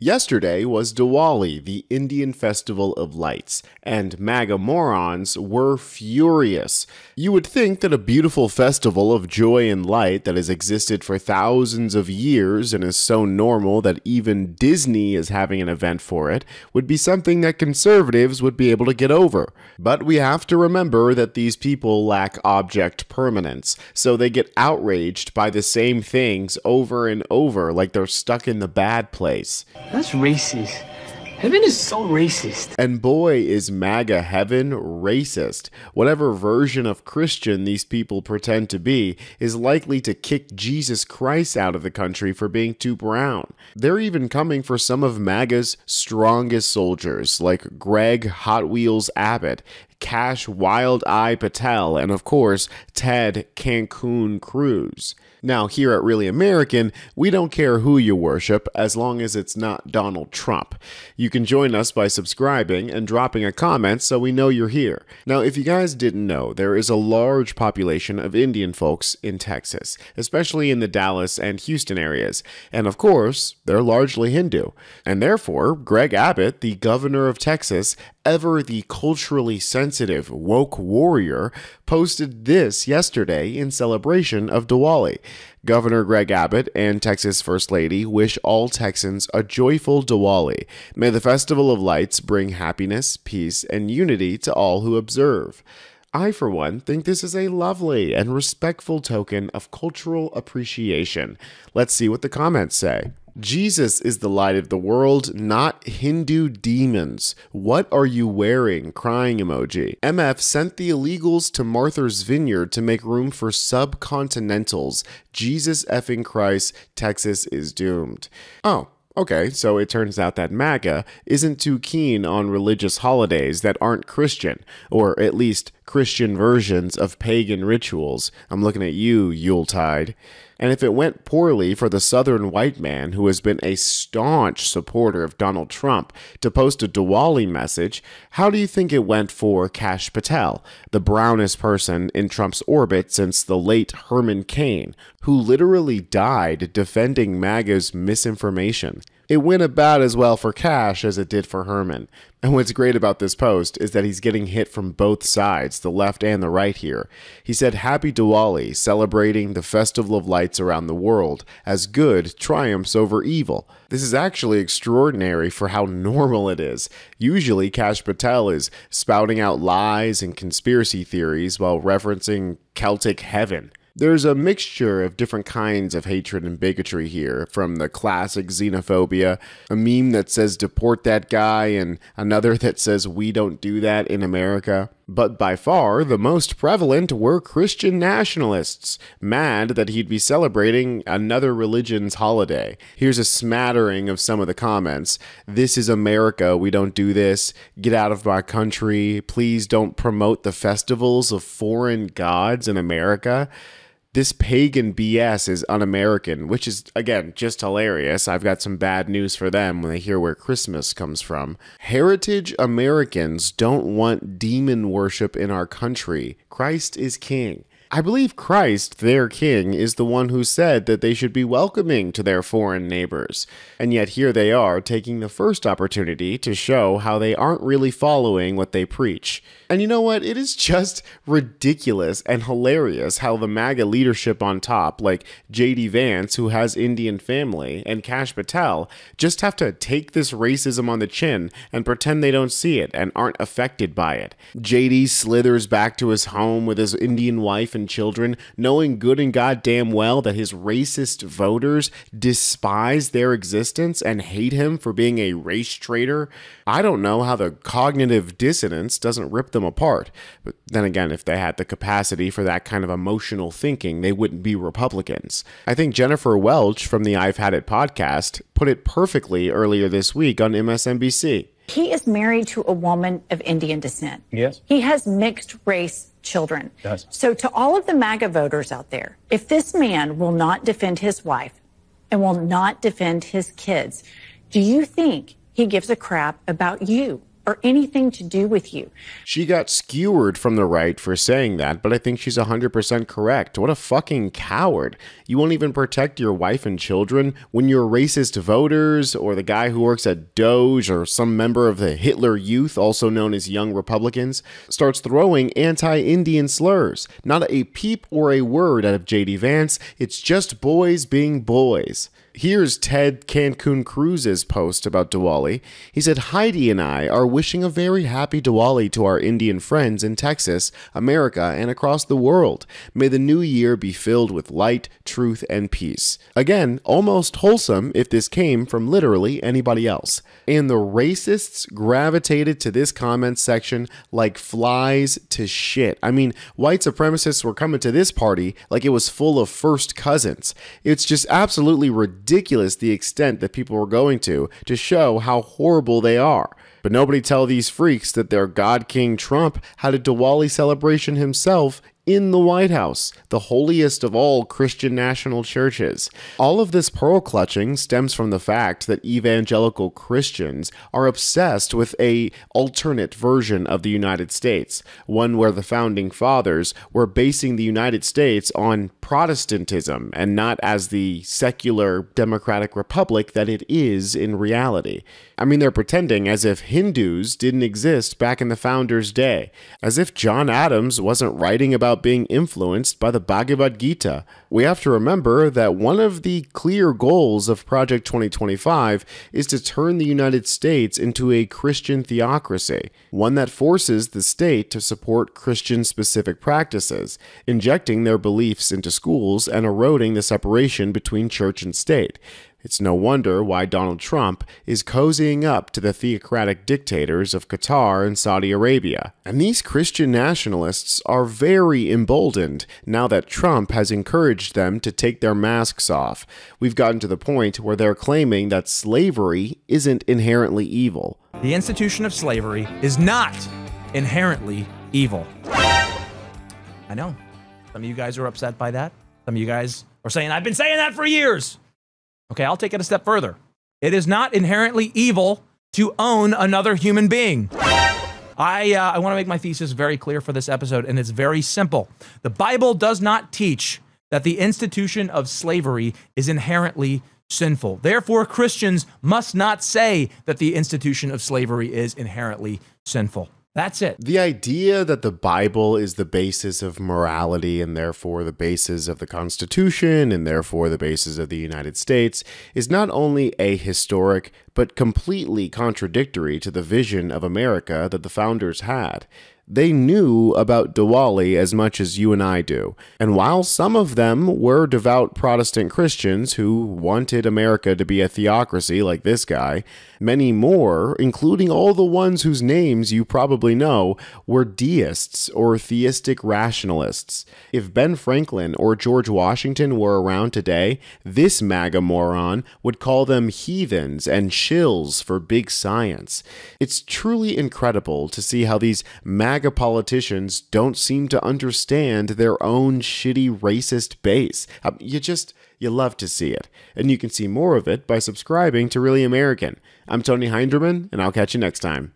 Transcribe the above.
Yesterday was Diwali, the Indian Festival of Lights, and MAGA morons were furious. You would think that a beautiful festival of joy and light that has existed for thousands of years and is so normal that even Disney is having an event for it would be something that conservatives would be able to get over. But we have to remember that these people lack object permanence, so they get outraged by the same things over and over like they're stuck in the bad place. That's racist. Heaven is so racist. And boy, is MAGA heaven racist. Whatever version of Christian these people pretend to be is likely to kick Jesus Christ out of the country for being too brown. They're even coming for some of MAGA's strongest soldiers, like Greg Hot Wheels Abbott, Cash Wild Eye Patel, and of course, Ted Cancun Cruz. Now, here at Really American, we don't care who you worship as long as it's not Donald Trump. You can join us by subscribing and dropping a comment so we know you're here. Now, if you guys didn't know, there is a large population of Indian folks in Texas, especially in the Dallas and Houston areas. And of course, they're largely Hindu. And therefore, Greg Abbott, the governor of Texas, ever the culturally sensitive woke warrior, posted this yesterday in celebration of Diwali. Governor Greg Abbott and Texas First Lady wish all Texans a joyful Diwali. May the Festival of Lights bring happiness, peace, and unity to all who observe. I, for one, think this is a lovely and respectful token of cultural appreciation. Let's see what the comments say. Jesus is the light of the world, not Hindu demons. What are you wearing? Crying emoji. MF sent the illegals to Martha's Vineyard to make room for subcontinentals. Jesus effing Christ, Texas is doomed. Oh. Okay, so it turns out that MAGA isn't too keen on religious holidays that aren't Christian, or at least Christian versions of pagan rituals. I'm looking at you, Yuletide. And if it went poorly for the southern white man who has been a staunch supporter of Donald Trump to post a Diwali message, how do you think it went for Cash Patel, the brownest person in Trump's orbit since the late Herman Cain, who literally died defending MAGA's misinformation? It went about as well for Cash as it did for Herman. And what's great about this post is that he's getting hit from both sides, the left and the right here. He said, "Happy Diwali, celebrating the Festival of Lights around the world as good triumphs over evil." This is actually extraordinary for how normal it is. Usually, Cash Patel is spouting out lies and conspiracy theories while referencing Celtic heaven. There's a mixture of different kinds of hatred and bigotry here, from the classic xenophobia, a meme that says deport that guy, and another that says we don't do that in America. But by far, the most prevalent were Christian nationalists, mad that he'd be celebrating another religion's holiday. Here's a smattering of some of the comments. "This is America, we don't do this. Get out of my country. Please don't promote the festivals of foreign gods in America. This pagan BS is un-American," which is, again, just hilarious. I've got some bad news for them when they hear where Christmas comes from. "Heritage Americans don't want demon worship in our country. Christ is king." I believe Christ, their king, is the one who said that they should be welcoming to their foreign neighbors. And yet here they are taking the first opportunity to show how they aren't really following what they preach. And you know what? It is just ridiculous and hilarious how the MAGA leadership on top, like J.D. Vance, who has Indian family, and Cash Patel, just have to take this racism on the chin and pretend they don't see it and aren't affected by it. J.D. slithers back to his home with his Indian wife and children, knowing good and goddamn well that his racist voters despise their existence and hate him for being a race traitor. I don't know how the cognitive dissonance doesn't rip them apart. But then again, if they had the capacity for that kind of emotional thinking, they wouldn't be Republicans. I think Jennifer Welch from the I've Had It podcast put it perfectly earlier this week on MSNBC. He is married to a woman of Indian descent. Yes. He has mixed race children. Yes. So to all of the MAGA voters out there, if this man will not defend his wife and will not defend his kids, do you think he gives a crap about you? or anything to do with you. She got skewered from the right for saying that, but I think she's 100% correct. What a fucking coward. You won't even protect your wife and children when your racist voters or the guy who works at Doge or some member of the Hitler Youth, also known as Young Republicans, starts throwing anti-Indian slurs. Not a peep or a word out of J.D. Vance. It's just boys being boys. Here's Ted Cancun Cruz's post about Diwali. He said, Heidi and I are wishing a very happy Diwali to our Indian friends in Texas, America, and across the world. May the new year be filled with light, truth, and peace. Again, almost wholesome if this came from literally anybody else. And the racists gravitated to this comment section like flies to shit. I mean, white supremacists were coming to this party like it was full of first cousins. It's just absolutely ridiculous the extent that people were going to show how horrible they are. But nobody tell these freaks that their God King Trump had a Diwali celebration himself in the White House, the holiest of all Christian national churches. All of this pearl clutching stems from the fact that evangelical Christians are obsessed with an alternate version of the United States, one where the founding fathers were basing the United States on Protestantism and not as the secular democratic republic that it is in reality. I mean, they're pretending as if Hindus didn't exist back in the founders' day, as if John Adams wasn't writing about being influenced by the Bhagavad Gita. We have to remember that one of the clear goals of Project 2025 is to turn the United States into a Christian theocracy, one that forces the state to support Christian-specific practices, injecting their beliefs into schools and eroding the separation between church and state. It's no wonder why Donald Trump is cozying up to the theocratic dictators of Qatar and Saudi Arabia. And these Christian nationalists are very emboldened now that Trump has encouraged them to take their masks off. We've gotten to the point where they're claiming that slavery isn't inherently evil. The institution of slavery is not inherently evil. I know. Some of you guys are upset by that. Some of you guys are saying, I've been saying that for years. Okay, I'll take it a step further. It is not inherently evil to own another human being. I want to make my thesis very clear for this episode, and it's very simple. The Bible does not teach that the institution of slavery is inherently sinful. Therefore, Christians must not say that the institution of slavery is inherently sinful. That's it. The idea that the Bible is the basis of morality and therefore the basis of the Constitution and therefore the basis of the United States is not only ahistoric, but completely contradictory to the vision of America that the founders had. They knew about Diwali as much as you and I do. And while some of them were devout Protestant Christians who wanted America to be a theocracy like this guy, many more, including all the ones whose names you probably know, were deists or theistic rationalists. If Ben Franklin or George Washington were around today, this MAGA moron would call them heathens and shills for big science. It's truly incredible to see how these MAGA politicians don't seem to understand their own shitty racist base. You love to see it. And you can see more of it by subscribing to Really American. I'm Tony Hinderman, and I'll catch you next time.